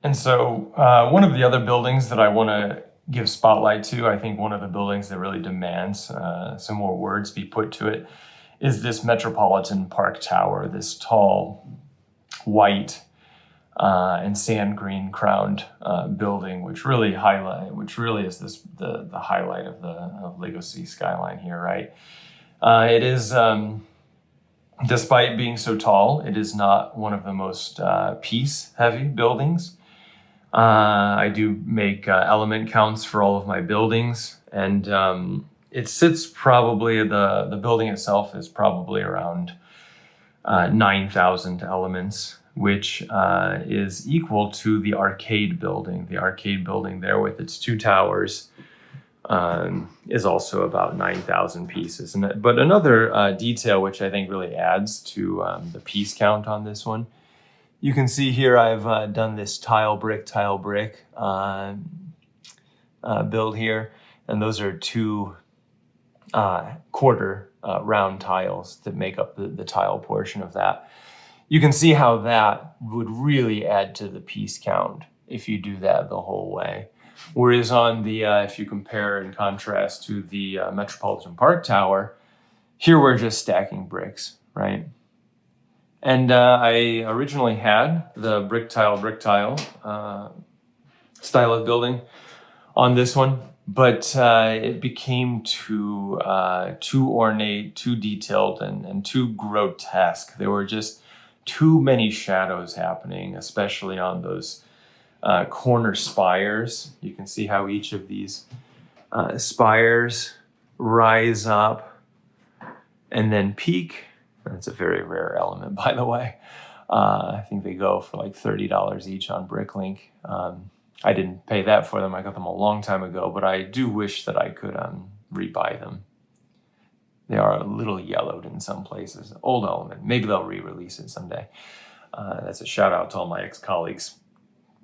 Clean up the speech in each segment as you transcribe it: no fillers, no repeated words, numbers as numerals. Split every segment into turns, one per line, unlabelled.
And so one of the other buildings that I want to give spotlight to, I think one of the buildings that really demands some more words be put to it, is this Metropolitan Park Tower, this tall, white, and sand green crowned building, which really is the highlight of Legacy skyline here, right? It is, despite being so tall, it is not one of the most piece heavy buildings. I do make element counts for all of my buildings, and it sits probably, the building itself is probably around 9,000 elements, which is equal to the arcade building. The arcade building there with its two towers is also about 9,000 pieces. But another detail which I think really adds to the piece count on this one, you can see here I've done this tile brick build here, and those are two quarter round tiles that make up the tile portion of that. You can see how that would really add to the piece count if you do that the whole way. Whereas on the, if you compare and contrast to the Metropolitan Park Tower, here we're just stacking bricks, right? And I originally had the brick tile style of building on this one, but it became too ornate, too detailed, and too grotesque. There were just too many shadows happening, especially on those corner spires. You can see how each of these spires rise up and then peak. That's a very rare element, by the way. I think they go for like $30 each on Bricklink. I didn't pay that for them. I got them a long time ago, but I do wish that I could rebuy them. They are a little yellowed in some places. Old element. Maybe they'll re-release it someday. That's a shout out to all my ex-colleagues.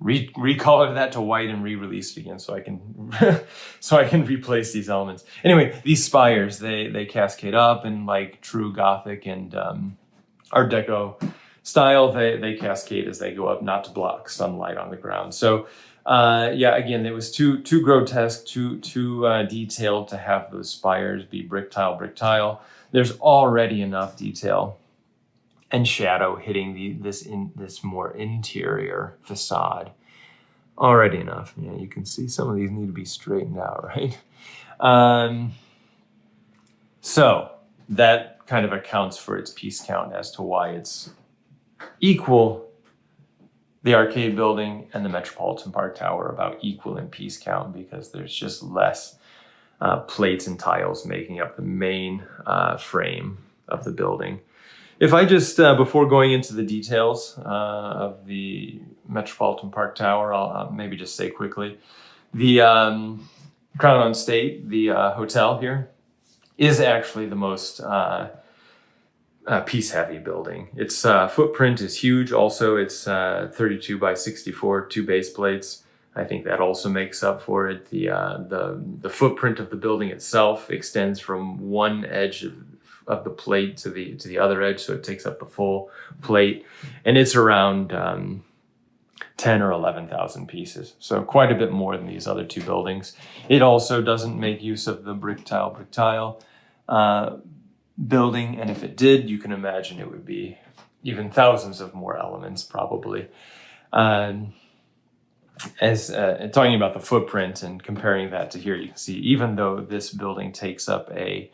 Recolored that to white and re-released it again so I can replace these elements. Anyway, these spires, they cascade up in like true Gothic and Art Deco style. They cascade as they go up, not to block sunlight on the ground. So yeah, again, it was too grotesque, too detailed to have those spires be brick tile. There's already enough detail and shadow hitting this more interior facade. Already enough. Yeah, you can see some of these need to be straightened out, right? So that kind of accounts for its piece count as to why it's equal. The arcade building and the Metropolitan Park Tower are about equal in piece count because there's just less plates and tiles making up the main frame of the building. If I just, before going into the details of the Metropolitan Park Tower, I'll maybe just say quickly, the Crown on State, the hotel here, is actually the most piece-heavy building. Its footprint is huge. Also, it's 32 by 64, 2 base plates. I think that also makes up for it. The footprint of the building itself extends from one edge of the plate to the other edge, so it takes up the full plate, and it's around 10 or 11,000 pieces, so quite a bit more than these other two buildings. It also doesn't make use of the brick tile building, and if it did, you can imagine it would be even thousands of more elements probably. As talking about the footprint and comparing that to here, you can see even though this building takes up a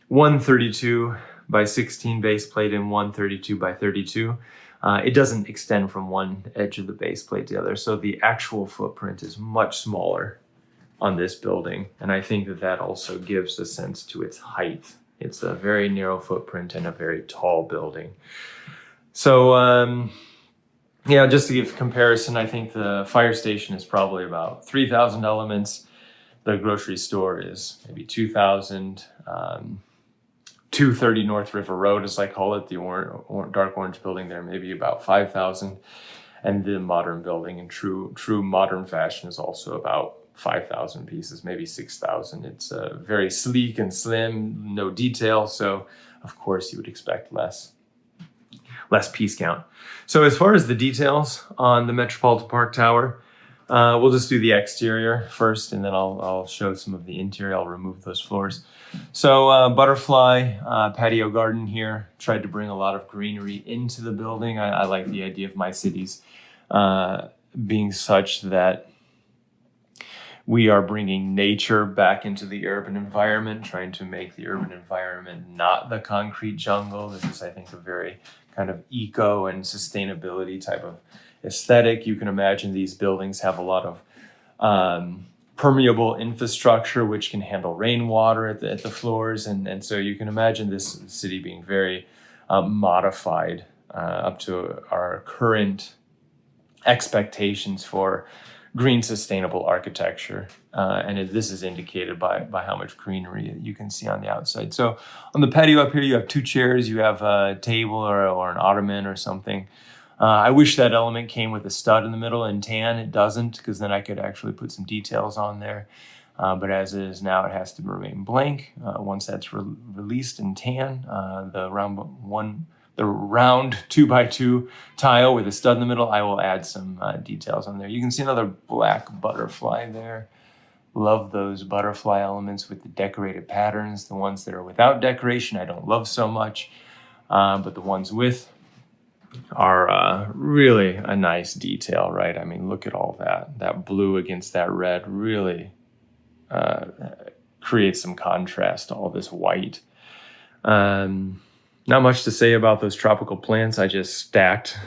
132 by 16 base plate and 132 by 32, it doesn't extend from one edge of the base plate to the other. So the actual footprint is much smaller on this building. And I think that also gives a sense to its height. It's a very narrow footprint and a very tall building. So yeah, just to give comparison, I think the fire station is probably about 3,000 elements. The grocery store is maybe 2,000. 230 North River Road, as I call it, the dark orange building there, maybe about 5,000. And the modern building in true modern fashion is also about 5,000 pieces, maybe 6,000. It's very sleek and slim, no detail, so of course you would expect less. less piece count. So as far as the details on the Metropolitan Park Tower, we'll just do the exterior first, and then I'll show some of the interior. I'll remove those floors. So butterfly patio garden here. Tried to bring a lot of greenery into the building. I like the idea of my cities being such that we are bringing nature back into the urban environment, trying to make the urban environment not the concrete jungle. This is, I think, a very kind of eco and sustainability type of aesthetic. You can imagine these buildings have a lot of permeable infrastructure which can handle rainwater at the floors, and so you can imagine this city being very modified up to our current expectations for green sustainable architecture, and this is indicated by how much greenery you can see on the outside. So on the patio up here, you have 2 chairs, you have a table or an ottoman or something. I wish that element came with a stud in the middle in tan. It doesn't, because then I could actually put some details on there. But as it is now, it has to remain blank. Once that's released in tan, the round 2x2 tile with a stud in the middle, I will add some details on there. You can see another black butterfly there. Love those butterfly elements with the decorated patterns. The ones that are without decoration, I don't love so much. But the ones with are really a nice detail, right? I mean, look at all that blue against that red really creates some contrast to all this white. Not much to say about those tropical plants. I just stacked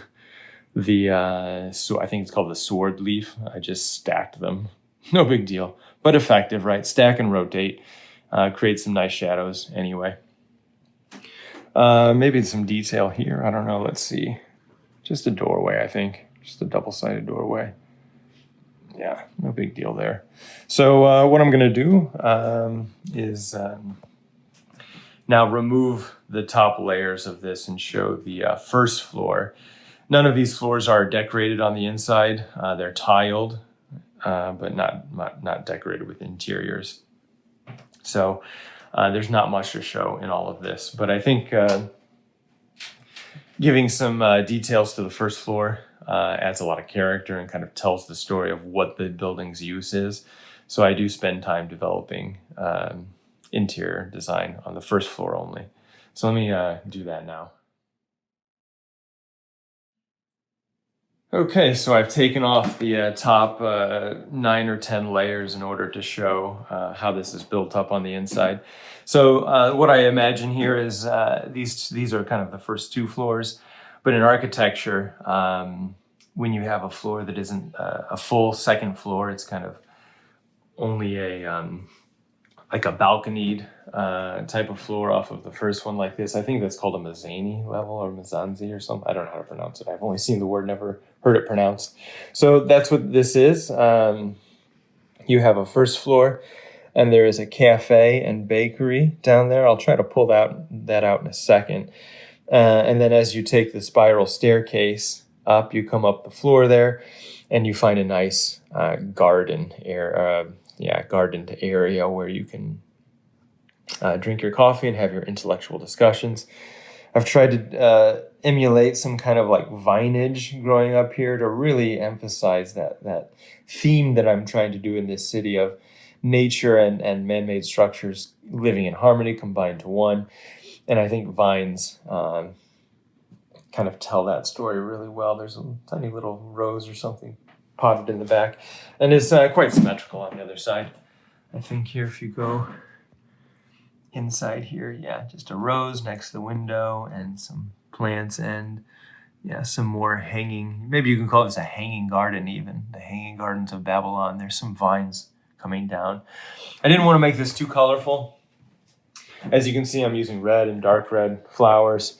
so I think it's called the sword leaf. I just stacked them. No big deal, but effective, right? Stack and rotate, create some nice shadows anyway. Maybe some detail here. I don't know. Let's see. Just a doorway, I think. Just a double-sided doorway. Yeah, no big deal there. So what I'm going to do is now remove the top layers of this and show the first floor. None of these floors are decorated on the inside. They're tiled, but not decorated with interiors. So there's not much to show in all of this, but I think giving some details to the first floor adds a lot of character and kind of tells the story of what the building's use is. So I do spend time developing interior design on the first floor only. So let me do that now. Okay, so I've taken off the top 9 or 10 layers in order to show how this is built up on the inside. So what I imagine here is these are kind of the first 2 floors, but in architecture, when you have a floor that isn't a full second floor, it's kind of only like a balconied type of floor off of the first one like this. I think that's called a mezzanine level or mezzanzi or something. I don't know how to pronounce it. I've only seen the word, never heard it pronounced. So that's what this is. You have a first floor, and there is a cafe and bakery down there. I'll try to pull that out in a second. And then as you take the spiral staircase up, you come up the floor there, and you find a nice gardened area where you can drink your coffee and have your intellectual discussions. I've tried to emulate some kind of like vinage growing up here to really emphasize that theme that I'm trying to do in this city of nature and man-made structures living in harmony combined to one. And I think vines kind of tell that story really well. There's a tiny little rose or something potted in the back, and it's quite symmetrical on the other side. I think here, if you go inside here, yeah, just a rose next to the window and some plants and some more hanging, maybe you can call this a hanging garden even, the hanging gardens of Babylon. There's some vines coming down. I didn't want to make this too colorful. As you can see, I'm using red and dark red flowers.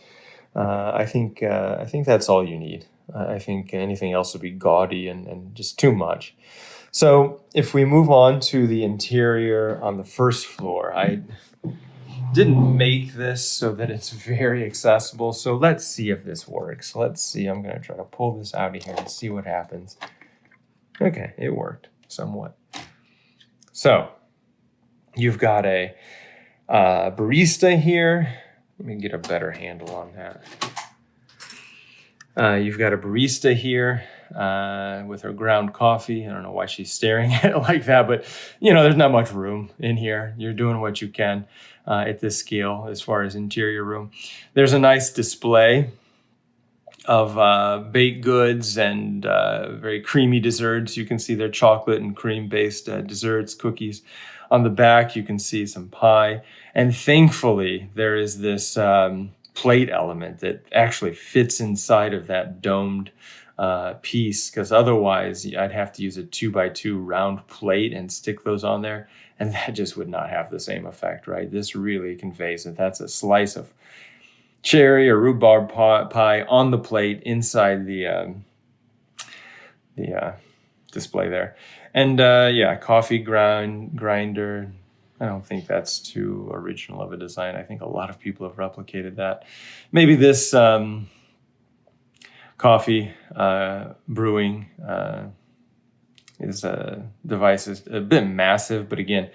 I think that's all you need. I think anything else would be gaudy and just too much. So if we move on to the interior on the first floor, I didn't make this so that it's very accessible. So let's see if this works. Let's see. I'm going to try to pull this out of here and see what happens. Okay, it worked somewhat. So you've got a barista here. Let me get a better handle on that. You've got a barista here with her ground coffee. I don't know why she's staring at it like that, but there's not much room in here. You're doing what you can at this scale as far as interior room. There's a nice display of baked goods and very creamy desserts. You can see they're chocolate and cream-based desserts, cookies. On the back, you can see some pie. And thankfully, there is this plate element that actually fits inside of that domed piece, because otherwise I'd have to use a 2x2 round plate and stick those on there. And that just would not have the same effect, right? This really conveys that that's a slice of cherry or rhubarb pie on the plate inside the display there. And coffee grinder. I don't think that's too original of a design. I think a lot of people have replicated that. Maybe this coffee brewing device is a bit massive, but again,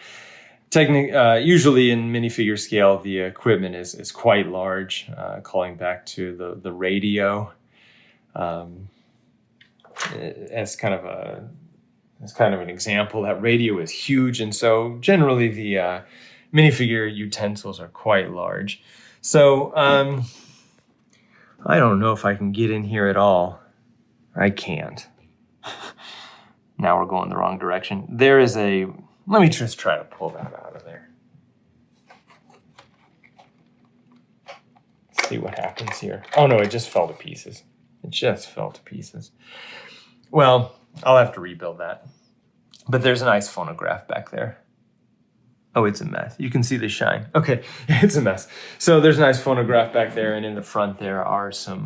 usually in minifigure scale, the equipment is quite large, calling back to the radio as kind of an example. That radio is huge, and so generally the minifigure utensils are quite large. So I don't know if I can get in here at all. I can't. Now we're going the wrong direction. Let me just try to pull that out of there. See what happens here. Oh no, it just fell to pieces. Well, I'll have to rebuild that. But there's a nice phonograph back there. Oh, it's a mess. You can see the shine. Okay, it's a mess. So there's a nice phonograph back there, and in the front there are some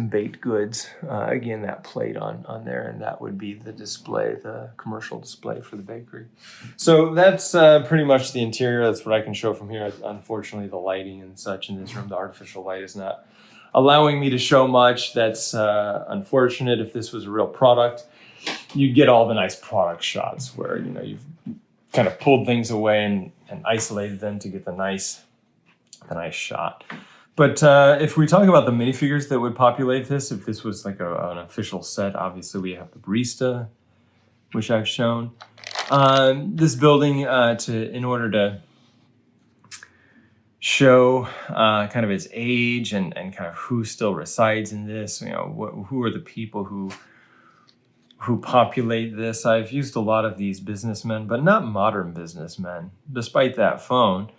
baked goods. Again, that plate on there, and that would be the display, the commercial display for the bakery. So that's pretty much the interior. That's what I can show from here. Unfortunately, the lighting and such in this room, the artificial light, is not allowing me to show much. That's unfortunate. If this was a real product, you'd get all the nice product shots where you've kind of pulled things away and isolated them to get the nice shot. But if we talk about the minifigures that would populate this, if this was like an official set, obviously we have the barista, which I've shown. This building, in order to show kind of its age and kind of who still resides in this, who are the people who populate this. I've used a lot of these businessmen, but not modern businessmen. Despite that phone,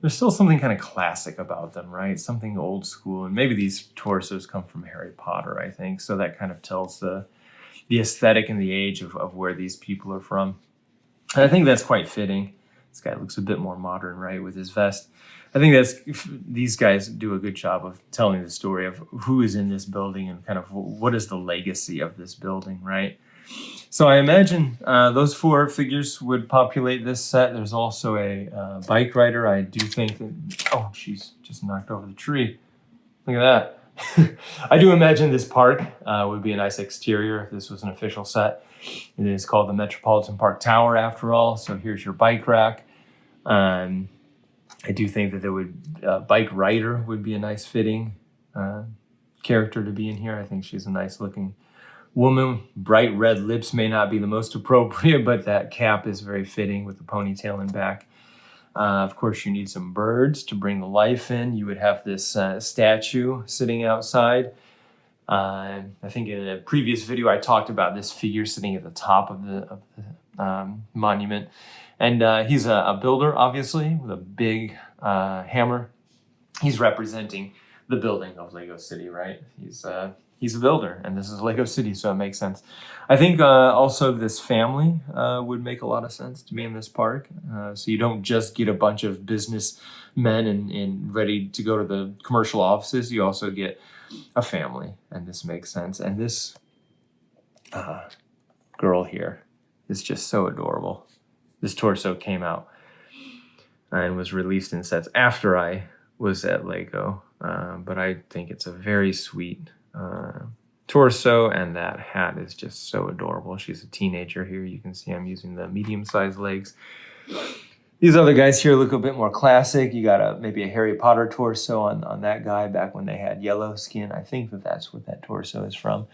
there's still something kind of classic about them, right? Something old school. And maybe these torsos come from Harry Potter, I think. So that kind of tells the aesthetic and the age of where these people are from. And I think that's quite fitting. This guy looks a bit more modern, right, with his vest. I think these guys do a good job of telling the story of who is in this building and kind of what is the legacy of this building, right? So I imagine those four figures would populate this set. There's also a bike rider. I do think that... Oh, she's just knocked over the tree. Look at that. I do imagine this park would be a nice exterior if this was an official set. It is called the Metropolitan Park Tower, after all. So here's your bike rack. I do think that there would... bike rider would be a nice fitting character to be in here. I think she's a nice looking woman. Bright red lips may not be the most appropriate, but that cap is very fitting with the ponytail and back. Of course, you need some birds to bring the life in. You would have this statue sitting outside. I think in a previous video, I talked about this figure sitting at the top of the monument. And he's a builder, obviously, with a big hammer. He's representing the building of Lego City, right? He's a builder, and this is Lego City, so it makes sense. I think also this family would make a lot of sense to be in this park. So you don't just get a bunch of businessmen and ready to go to the commercial offices. You also get a family, and this makes sense. And this girl here is just so adorable. This torso came out and was released in sets after I was at Lego, but I think it's a very sweet torso, and that hat is just so adorable. She's a teenager here. You can see I'm using the medium-sized legs. These other guys here look a bit more classic. You got maybe a Harry Potter torso on that guy back when they had yellow skin. I think that's what that torso is from.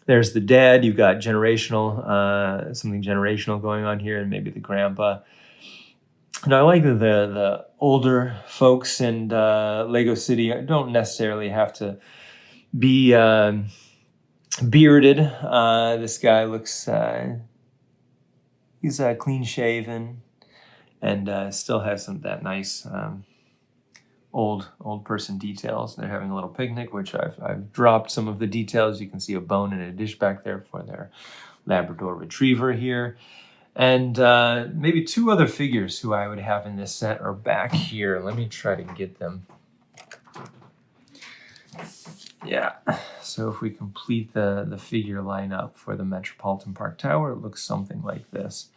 There's the dad. You've got generational, something generational going on here, and maybe the grandpa. And I like that the older folks in Lego City don't necessarily have to be bearded. This guy looks, he's clean shaven and still has some that nice old person details. They're having a little picnic, which I've dropped some of the details. You can see a bone in a dish back there for their Labrador Retriever here. And maybe two other figures who I would have in this set are back here. Let me try to get them. Yeah, so if we complete the figure lineup for the Metropolitan Park Tower, it looks something like this.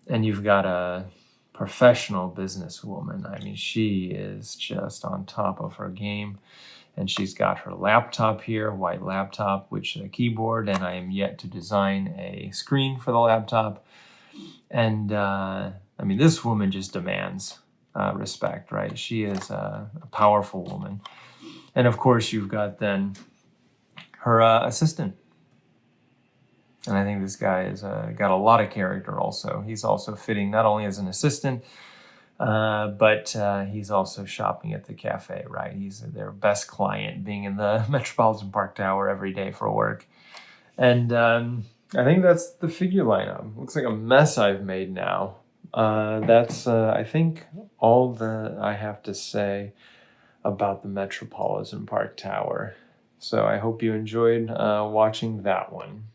And you've got a professional businesswoman. I mean, she is just on top of her game. And she's got her laptop here, white laptop, which is a keyboard, and I am yet to design a screen for the laptop. And I mean, this woman just demands respect, right? She is a powerful woman. And of course, you've got then her assistant. And I think this guy has got a lot of character also. He's also fitting not only as an assistant, but he's also shopping at the cafe, right? He's their best client, being in the Metropolitan Park Tower every day for work. And I think that's the figure lineup. Looks like a mess I've made now. That's, I think, all that I have to say about the Metropolitan Park Tower. So I hope you enjoyed watching that one.